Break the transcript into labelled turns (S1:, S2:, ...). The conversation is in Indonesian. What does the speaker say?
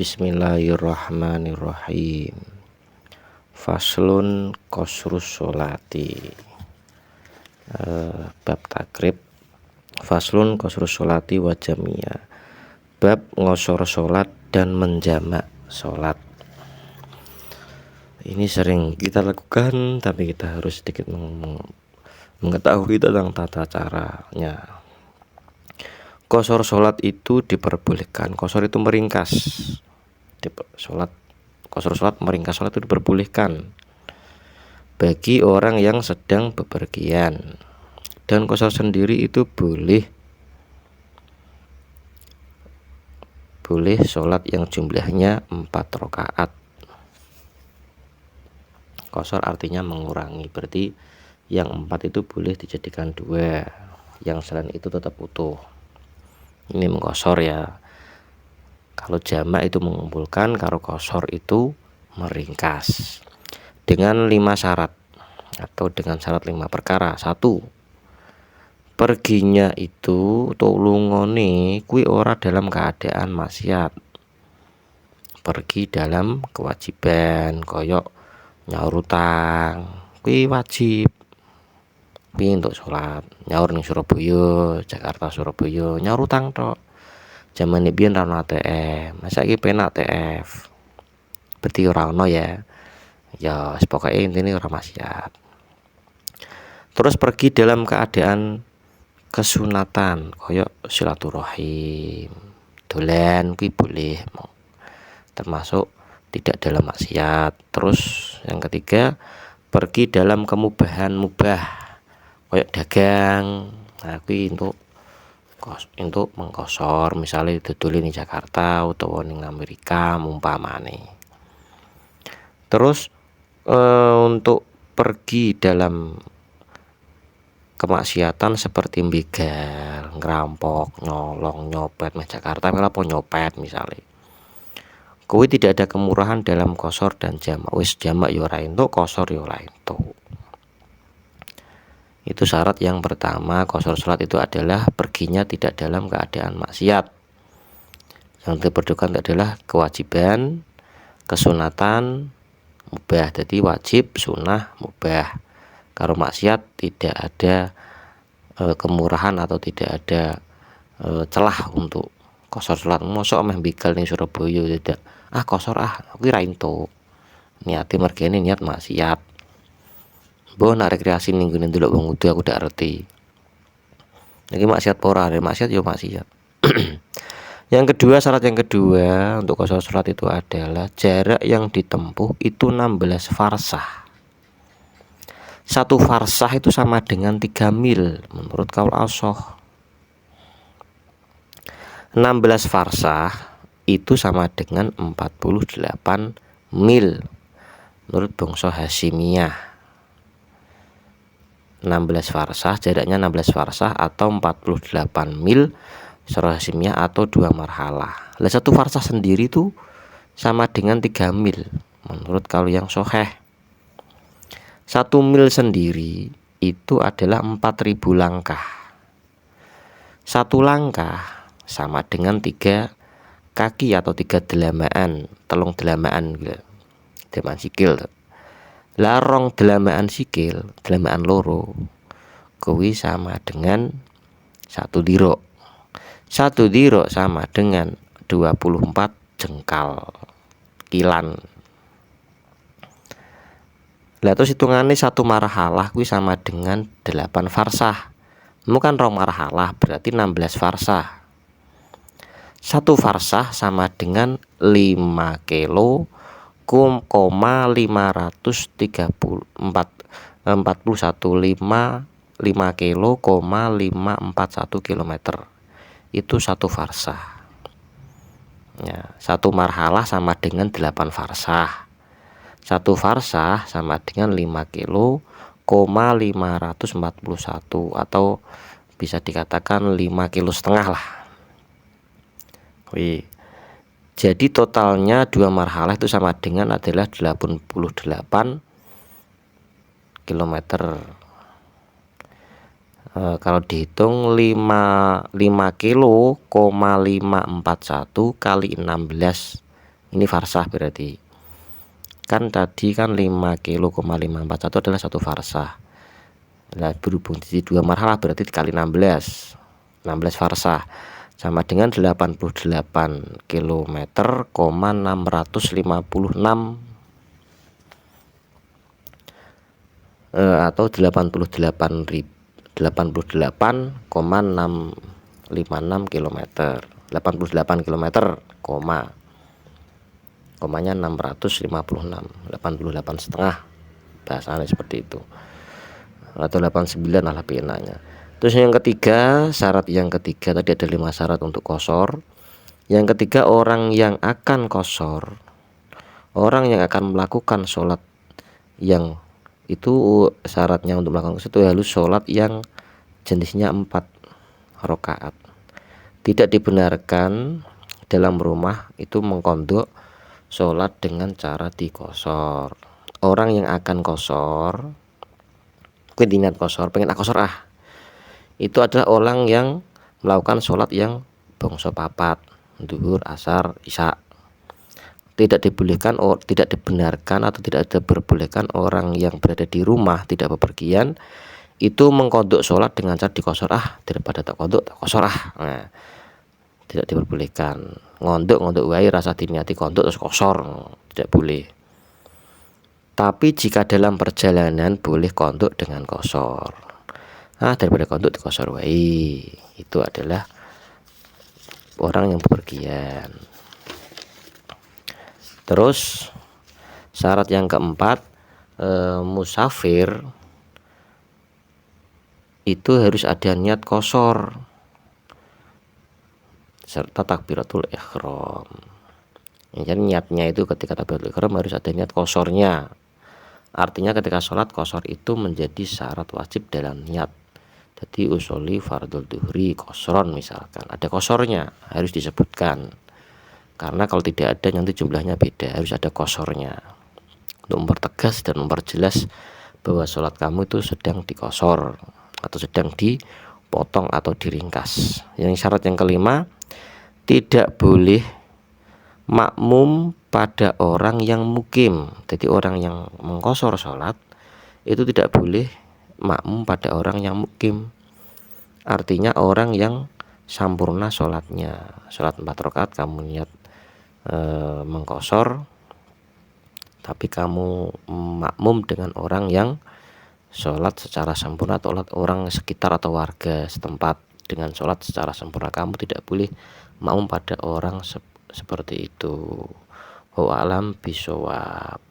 S1: Bismillahirrahmanirrahim. Faslun qasrus sholati. Bab takrib. Faslun qasrus sholati wa jamiyah. Bab ngosor sholat dan menjamak sholat. Ini sering kita lakukan, tapi kita harus sedikit mengetahui tentang tata caranya. Qasar sholat itu diperbolehkan. Qasar itu meringkas. Qasar sholat meringkas sholat itu diperbolehkan bagi orang yang sedang bepergian. Dan qasar sendiri itu boleh sholat yang jumlahnya 4 rakaat. Qasar artinya mengurangi, berarti yang 4 itu boleh dijadikan 2, yang selain itu tetap utuh. Ini mengqasar ya. Kalau jamak itu mengumpulkan, kalau qasar itu meringkas dengan 5 syarat atau dengan syarat 5 perkara. 1, perginya itu atau lungone kuwi ora dalam keadaan maksiat. Pergi dalam kewajiban, koyok nyaur utang kuwi wajib. Kuwi untuk sholat. Nyaur ning Surabaya, Jakarta Surabaya, nyaur utang tok. Zaman biyen ra ono ATM, masa iki penak TF. Berarti ora ono ya. Ya pokoke intine ora maksiat. Terus pergi dalam keadaan kesunatan, koyok silaturahim, dolan kuwi boleh, termasuk tidak dalam maksiat. Terus yang ketiga, pergi dalam kemubahan mubah, koyok dagang. Nah kuwi untuk mengqasar, misalnya dodol di Jakarta utawa ning Amerika mumpamane. Terus untuk pergi dalam kemaksiatan seperti begal, ngerampok, nyolong, nyopet, di Jakarta malah po nyopet misalnya. Kuwi tidak ada kemurahan dalam qasar dan jamak. Wis jamak yo ora entuk, qasar yo ora entuk. Itu syarat yang pertama. Qasar salat itu adalah perginya tidak dalam keadaan maksiat. Yang diperlukan adalah kewajiban, kesunatan, mubah. Jadi wajib, sunnah, mubah. Kalau maksiat tidak ada kemurahan atau tidak ada celah untuk qasar salat. Mosok meh begal ning Surabaya tidak. Qasar kuwi ra entuk. Niate mergene niat maksiat. Mbok nak rekreasi ning ngene ndelok wong udo aku ndak ngerti. Iki maksiat ora, maksiat yo maksiat. Yang kedua, syarat yang kedua untuk qasar salat itu adalah jarak yang ditempuh itu 16 farsah. 1 farsah itu sama dengan 3 mil menurut qaul ashah. 16 farsah itu sama dengan 48 mil menurut bangsa Hasyimiyah. 16 farsah, jaraknya 16 farsah atau 48 mil secara Hasyimiyah atau 2 marhalah. Lah 1 farsah sendiri itu sama dengan 3 mil menurut kalau yang sahih. 1 mil sendiri itu adalah 4.000 langkah. 1 langkah sama dengan 3 kaki atau 3 delamaan, telung delamaan gitu. Delamaan sikil. Larong delamaan sikil, delamaan loro kuwi sama dengan 1 dirok. 1 dirok sama dengan 24 jengkal kilan. Lah terus hitungane 1 marhalah kuwi sama dengan 8 farsah. Kan 2 marhalah berarti 16 farsah. 1 farsah sama dengan 5 kilo 541 kilo 541 kilometer. Itu 1 farsah ya. 1 marhalah sama dengan 8 farsah. 1 farsah sama dengan 5 kilo 541 atau bisa dikatakan 5,5 kilo lah. Wih. Jadi totalnya 2 marhalah itu sama dengan adalah 88 km. Kalau dihitung 5 kilo 541 kali 16 Ini farsah berarti. Kan tadi kan 5,541 adalah satu farsah. Nah, berhubung di 2 marhalah berarti dikali 16 farsah sama dengan 88 km, 656 atau 88,656 km, 88 km, komanya 656, 88,5 bahasanya seperti itu, atau 89 lah penanya. Terus yang ketiga, syarat yang ketiga tadi ada 5 syarat untuk qashar. Yang ketiga, orang yang akan qashar, orang yang akan melakukan sholat yang itu syaratnya untuk melakukan itu harus sholat yang jenisnya 4 rakaat. Tidak dibenarkan dalam rumah itu mengkondok sholat dengan cara dikosor. Orang yang akan kosor, niat kosor, pengen kosor itu adalah orang yang melakukan sholat yang bangsa papat, zuhur, asar, isya. Tidak dibolehkan, tidak dibenarkan atau tidak diperbolehkan orang yang berada di rumah tidak bepergian itu mengkodok sholat dengan cara dikosor, daripada tak kodok tak kosor. Nah, tidak diperbolehkan. Ngondok wae rasa diniati kondok terus kosor, tidak boleh. Tapi jika dalam perjalanan boleh kondok dengan kosor. Daripada kondok dikosor wae. Itu adalah orang yang bepergian. Terus syarat yang keempat, musafir itu harus ada niat qashar serta takbiratul ihram. Jadi niatnya itu ketika takbiratul ihram harus ada niat qasharnya. Artinya ketika sholat qashar itu menjadi syarat wajib dalam niat. Jadi usolli fardhu dhuhri qashron misalkan, ada qasharnya harus disebutkan. Karena kalau tidak ada nanti jumlahnya beda, harus ada qasharnya untuk mempertegas dan memperjelas bahwa sholat kamu itu sedang dikosor atau sedang dipotong atau diringkas. Yang syarat yang kelima, tidak boleh makmum pada orang yang mukim. Jadi orang yang mengkosor sholat itu tidak boleh makmum pada orang yang mukim. Artinya orang yang sampurna sholatnya, sholat 4 rakaat kamu niat mengkosor, tapi kamu makmum dengan orang yang sholat secara sempurna atau orang sekitar atau warga setempat dengan sholat secara sempurna, kamu tidak boleh makmum pada orang seperti itu. Wallahu a'lam bishawab.